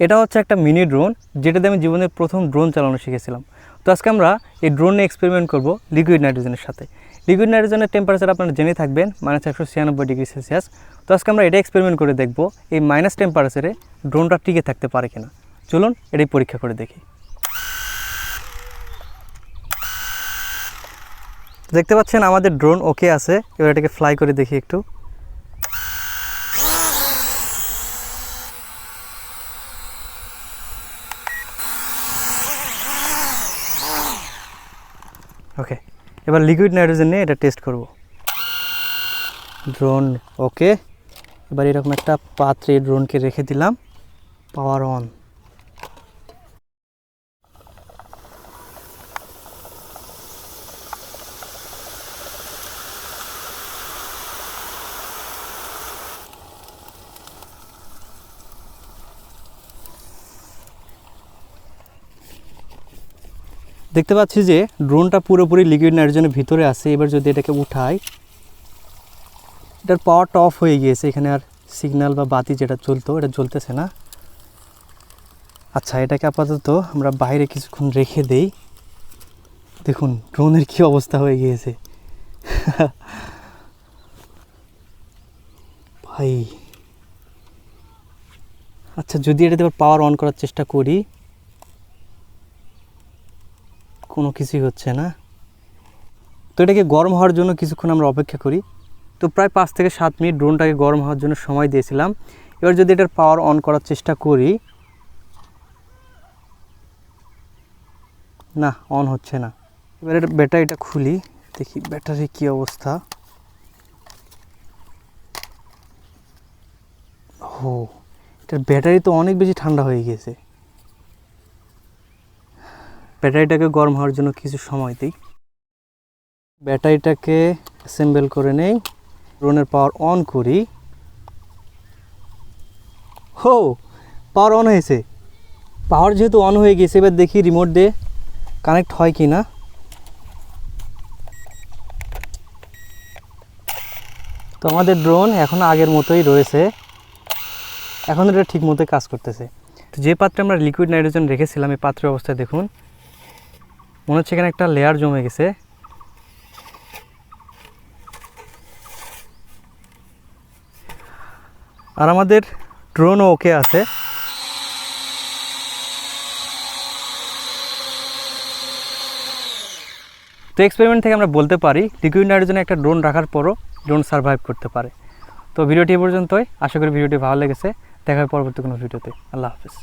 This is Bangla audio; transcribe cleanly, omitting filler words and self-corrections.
এটা হচ্ছে একটা মিনি ড্রোন, যেটাতে আমি জীবনের প্রথম ড্রোন চালানো শিখেছিলাম। তো আজকে আমরা এই ড্রোন নিয়ে এক্সপেরিমেন্ট করব লিকুইড নাইট্রোজেনের সাথে। লিকুইড নাইট্রোজেনের টেম্পারেচার আপনারা জেনে থাকবেন -196°C। তো আজকে আমরা এটা এক্সপেরিমেন্ট করে দেখব এই মাইনাস টেম্পারেচারে ড্রোনটা টিকে থাকতে পারে কিনা। চলুন এটাই পরীক্ষা করে দেখি। দেখতে পাচ্ছেন আমাদের ড্রোন ওকে আছে। এবার এটাকে ফ্লাই করে দেখি একটু। ওকে, এবার লিকুইড নাইট্রোজেন নিয়ে এটা টেস্ট করব। ড্রোন ওকে, এবার এরকম একটা পাত্রে ড্রোনকে রেখে দিলাম, পাওয়ার অন। দেখতে পাচ্ছি যে ড্রোনটা পুরোপুরি লিকুইড নাইট্রোজেনের ভিতরে আছে। এবার যদি এটাকে উঠাই, এটার পাওয়ারটা অফ হয়ে গিয়েছে। এখানে আর সিগন্যাল বা বাতি যেটা জ্বলতো এটা জ্বলতেছে না। আচ্ছা, এটাকে আপাতত আমরা বাইরে কিছুক্ষণ রেখে দেই। দেখুন ড্রোনের কি অবস্থা হয়ে গিয়েছে ভাই। আচ্ছা, যদি এটাতে আবার পাওয়ার অন করার চেষ্টা করি, কোনো কিছুই হচ্ছে না। তো এটাকে গরম হওয়ার জন্য কিছুক্ষণ আমরা অপেক্ষা করি। তো প্রায় 5 থেকে 7 মিনিট ড্রোনটাকে গরম হওয়ার জন্য সময় দিয়েছিলাম। এবার যদি এটার পাওয়ার অন করার চেষ্টা করি, না, অন হচ্ছে না। এবার এটা ব্যাটারিটা খুলি, দেখি ব্যাটারি কি অবস্থা। ও, এটার ব্যাটারি তো অনেক বেশি ঠান্ডা হয়ে গিয়েছে। ব্যাটারিটাকে গরম হওয়ার জন্য কিছু সময় দিই। ব্যাটারিটাকে অ্যাসেম্বল করে নেই, ড্রোনের পাওয়ার অন করি। হো, পাওয়ার অন হয়েছে। পাওয়ার যেহেতু অন হয়ে গেছে, এবার দেখি রিমোট দিয়ে কানেক্ট হয় কি না। তো আমাদের ড্রোন এখন আগের মতোই রয়েছে, এখন এটা ঠিক মতোই কাজ করতেছে। তো যে পাত্রে আমরা লিকুইড নাইট্রোজেন রেখেছিলাম, এই পাত্রের অবস্থায় দেখুন, মনে হচ্ছে এখানে একটা লেয়ার জমে গেছে। আর আমাদের ড্রোনও ওকে আছে। তো এক্সপেরিমেন্ট থেকে আমরা বলতে পারি লিকুইড নাইট্রোজেনে একটা ড্রোন রাখার পরও ড্রোন সার্ভাইভ করতে পারে। তো ভিডিওটি এ পর্যন্তই। আশা করি ভিডিওটি ভালো লেগেছে। দেখা হবে পরবর্তী কোনো ভিডিওতে। আল্লাহ হাফেজ।